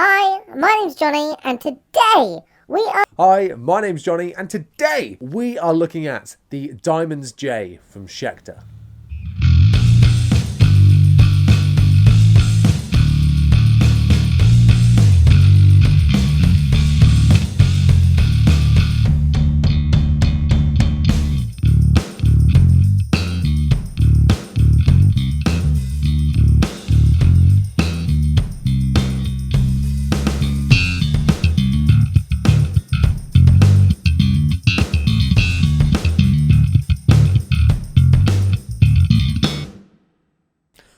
Hi, my name's Jonny, and today we are... Hi, my name's Jonny, and today we are looking at the Diamonds J from Schecter.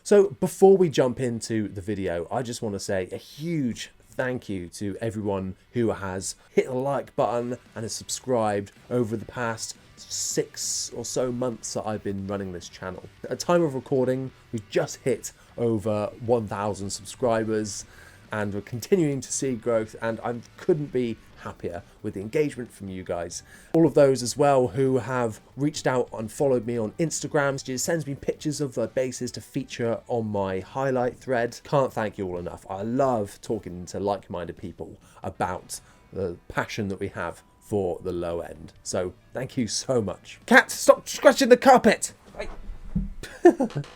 So before we jump into the video, I just want to say a huge thank you to everyone who has hit the like button and has subscribed over the past 6 or so months that I've been running this channel. At time of recording, we've just hit over 1,000 subscribers and we're continuing to see growth, and I couldn't be happier with the engagement from you guys. All of those as well who have reached out and followed me on Instagram, just sends me pictures of their bases to feature on my highlight thread. Can't thank you all enough. I love talking to like-minded people about the passion that we have for the low end. So thank you so much. Cat, stop scratching the carpet!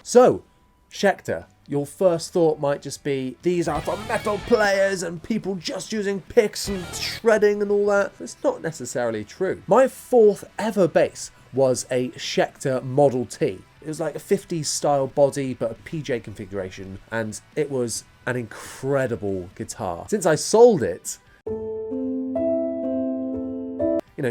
So, Schecter. Your first thought might just be, these are for metal players and people just using picks and shredding and all that. It's not necessarily true. My fourth ever bass was a Schecter Model T. It was like a 50s style body, but a PJ configuration, and it was an incredible guitar. Since I sold it,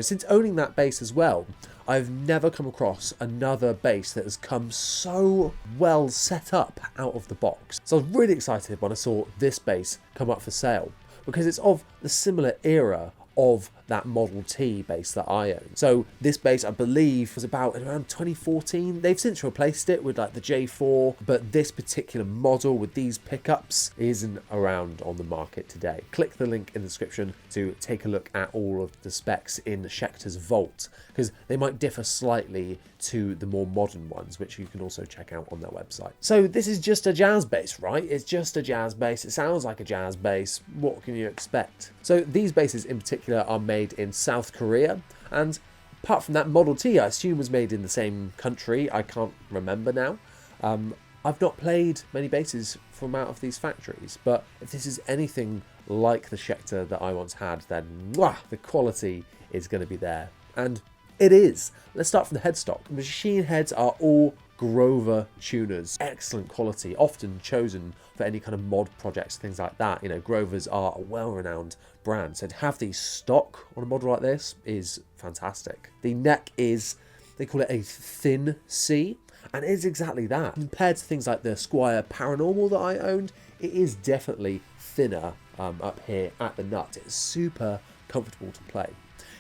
since owning that bass as well, I've never come across another bass that has come so well set up out of the box. So I was really excited when I saw this bass come up for sale, because it's of the similar era of that Model T bass that I own. So this bass, I believe, was about around 2014. They've since replaced it with like the J4, but this particular model with these pickups isn't around on the market today. Click the link in the description to take a look at all of the specs in Schecter's vault, because they might differ slightly to the more modern ones, which you can also check out on their website. So this is just a jazz bass, right? It's just a jazz bass. It sounds like a jazz bass. What can you expect? So these basses in particular are made in South Korea, and apart from that, Model T I assume was made in the same country. I can't remember now. I've not played many basses from out of these factories, but if this is anything like the Schecter that I once had, then the quality is going to be there, and it is. Let's start from the headstock. The machine heads are all Grover tuners, excellent quality, often chosen for any kind of mod projects, things like that. Grovers are a well-renowned brand, so to have these stock on a model like this is fantastic. The neck is, they call it a thin C, and it is exactly that. Compared to things like the Squire Paranormal that I owned, it is definitely thinner up here at the nut. It's super comfortable to play.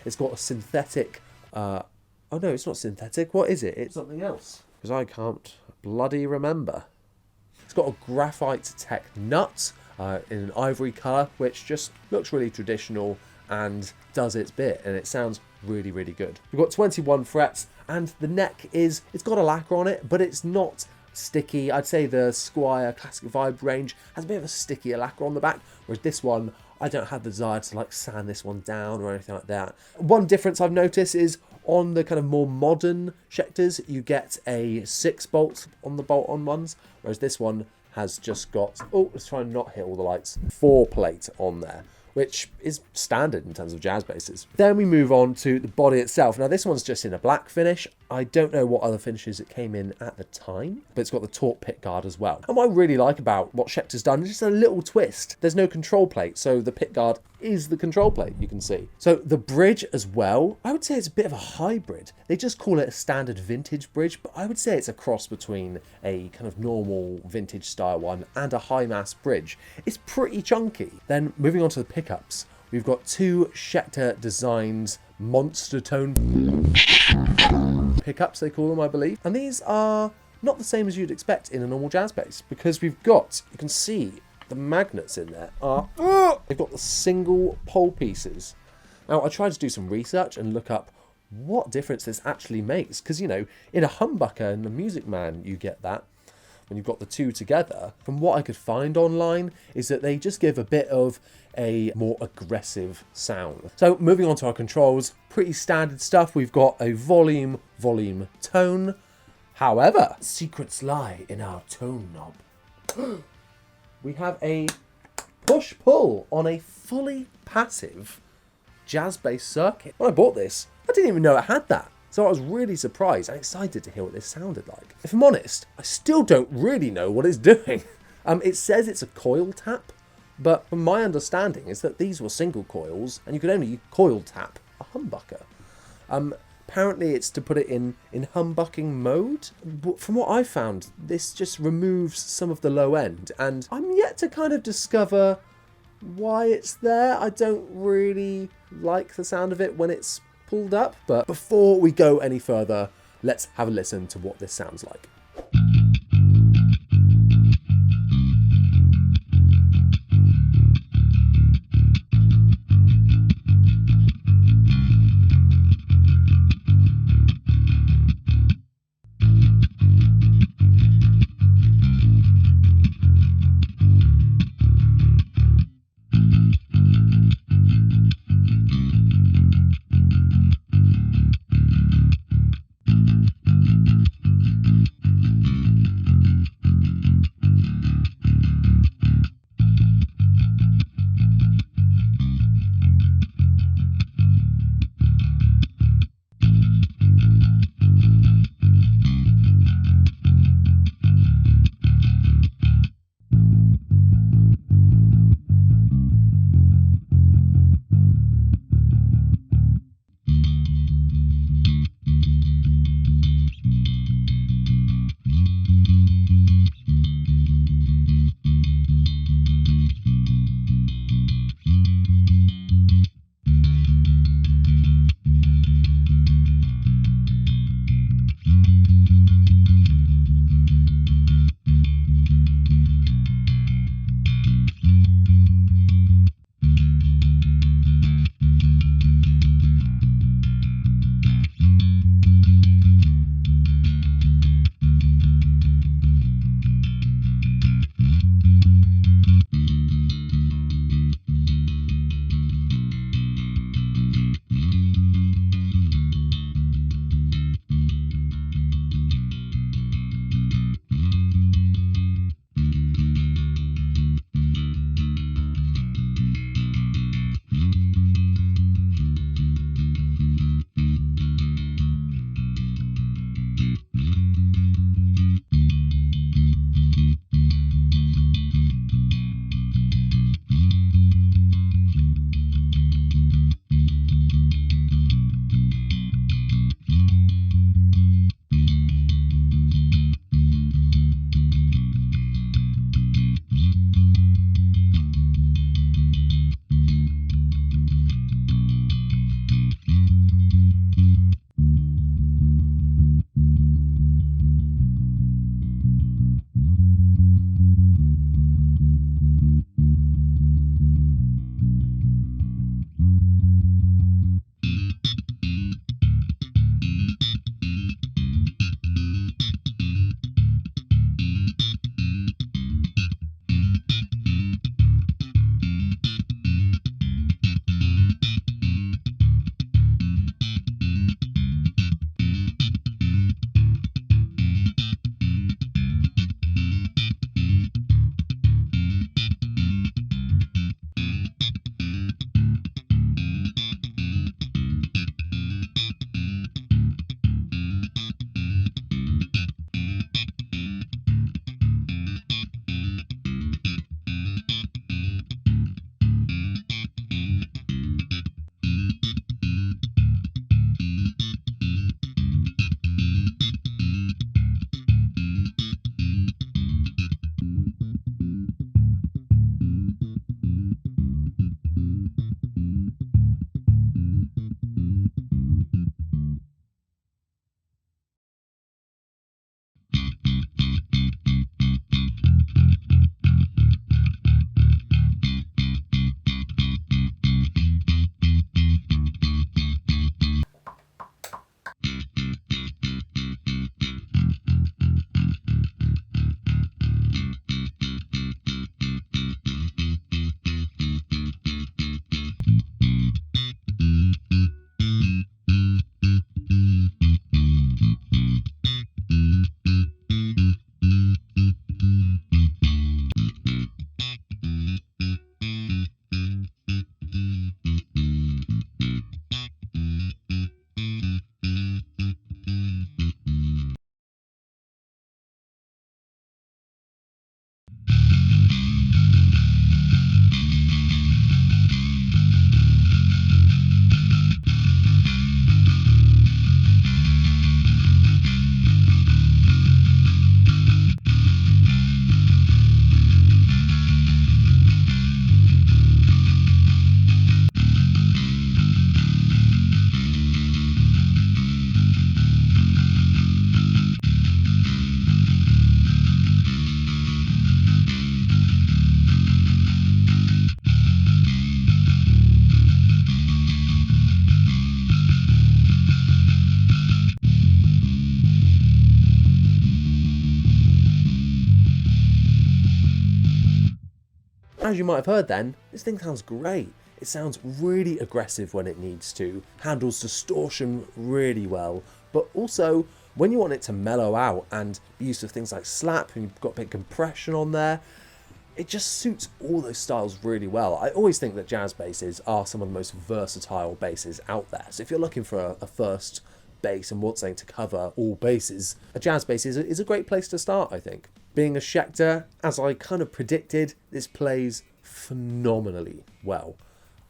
It's got a synthetic, oh no, it's not synthetic. What is it? It's something else, because I can't bloody remember. It's got a graphite tech nut in an ivory colour, which just looks really traditional and does its bit, and it sounds really, really good. We've got 21 frets, and the neck it's got a lacquer on it, but it's not sticky. I'd say the Squire Classic Vibe range has a bit of a stickier lacquer on the back, whereas this one, I don't have the desire to like sand this one down or anything like that. One difference I've noticed is on the kind of more modern Schecters, you get a 6-bolt on the bolt-on ones, whereas this one has just got, let's try and not hit all the lights, 4-plate on there, which is standard in terms of jazz basses. Then we move on to the body itself. Now this one's just in a black finish. I don't know what other finishes it came in at the time, but it's got the taut pick guard as well. And what I really like about what Schecter's done is just a little twist. There's no control plate, so the pick guard is the control plate, you can see. So the bridge as well, I would say it's a bit of a hybrid. They just call it a standard vintage bridge, but I would say it's a cross between a kind of normal vintage style one and a high mass bridge. It's pretty chunky. Then moving on to the pickups, we've got 2 Schecter designed monster tone pickups, they call them, I believe. And these are not the same as you'd expect in a normal jazz bass, because we've got, you can see the magnets in there are, they've got the single pole pieces. Now I tried to do some research and look up what difference this actually makes, because in a humbucker and the Music Man you get that, when you've got the two together, from what I could find online, is that they just give a bit of a more aggressive sound. So moving on to our controls, pretty standard stuff. We've got a volume, tone. However, secrets lie in our tone knob. We have a push-pull on a fully passive jazz bass circuit. When I bought this, I didn't even know it had that. So I was really surprised and excited to hear what this sounded like. If I'm honest, I still don't really know what it's doing. It says it's a coil tap, but from my understanding is that these were single coils and you could only coil tap a humbucker. Apparently it's to put it in humbucking mode. But from what I found, this just removes some of the low end, and I'm yet to kind of discover why it's there. I don't really like the sound of it when it's pulled up, but before we go any further, let's have a listen to what this sounds like. As you might have heard then, this thing sounds great. It sounds really aggressive when it needs to, handles distortion really well, but also when you want it to mellow out and be used to things like slap and you've got a bit of compression on there, it just suits all those styles really well. I always think that jazz basses are some of the most versatile basses out there. So if you're looking for a first bass and want something to cover all basses, a jazz bass is a great place to start, I think. Being a Schecter, as I kind of predicted, this plays phenomenally well.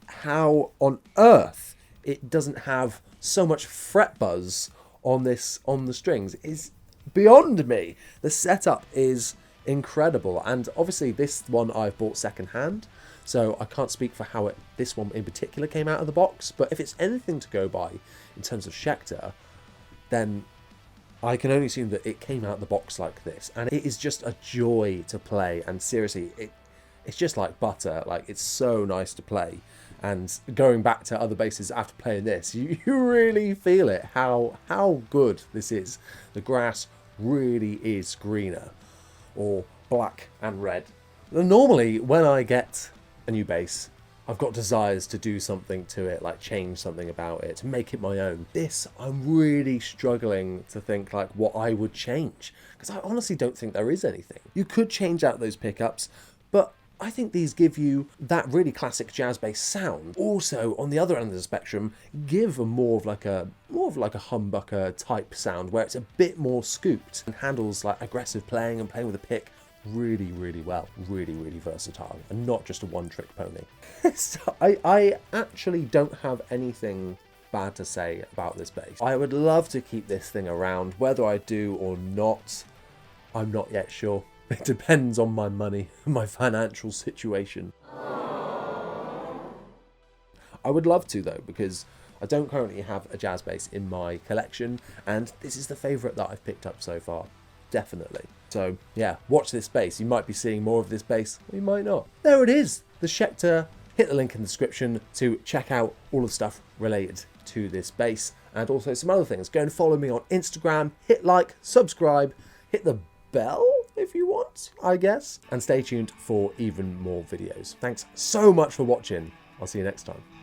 How on earth it doesn't have so much fret buzz on the strings is beyond me. The setup is incredible, and obviously this one I've bought second hand, so I can't speak for how this one in particular came out of the box, but if it's anything to go by in terms of Schecter, then I can only assume that it came out of the box like this, and it is just a joy to play. And seriously, it's just like butter. Like, it's so nice to play. And going back to other basses after playing this, you really feel it, how good this is. The grass really is greener, or black and red. Normally, when I get a new bass, I've got desires to do something to it, like change something about it, to make it my own. This, I'm really struggling to think like what I would change, because I honestly don't think there is anything. You could change out those pickups, but I think these give you that really classic jazz bass sound. Also, on the other end of the spectrum, give a more of like a humbucker type sound where it's a bit more scooped and handles like aggressive playing and playing with a pick really, really well. Really, really versatile, and not just a one-trick pony. So I actually don't have anything bad to say about this bass. I would love to keep this thing around. Whether I do or not, I'm not yet sure. It depends on my money, my financial situation. I would love to though, because I don't currently have a jazz bass in my collection, and this is the favourite that I've picked up so far. Definitely. So yeah, watch this bass. You might be seeing more of this bass, or you might not. There it is, the Schecter. Hit the link in the description to check out all the stuff related to this bass, and also some other things. Go and follow me on Instagram, hit like, subscribe, hit the bell if you want, I guess, and stay tuned for even more videos. Thanks so much for watching. I'll see you next time.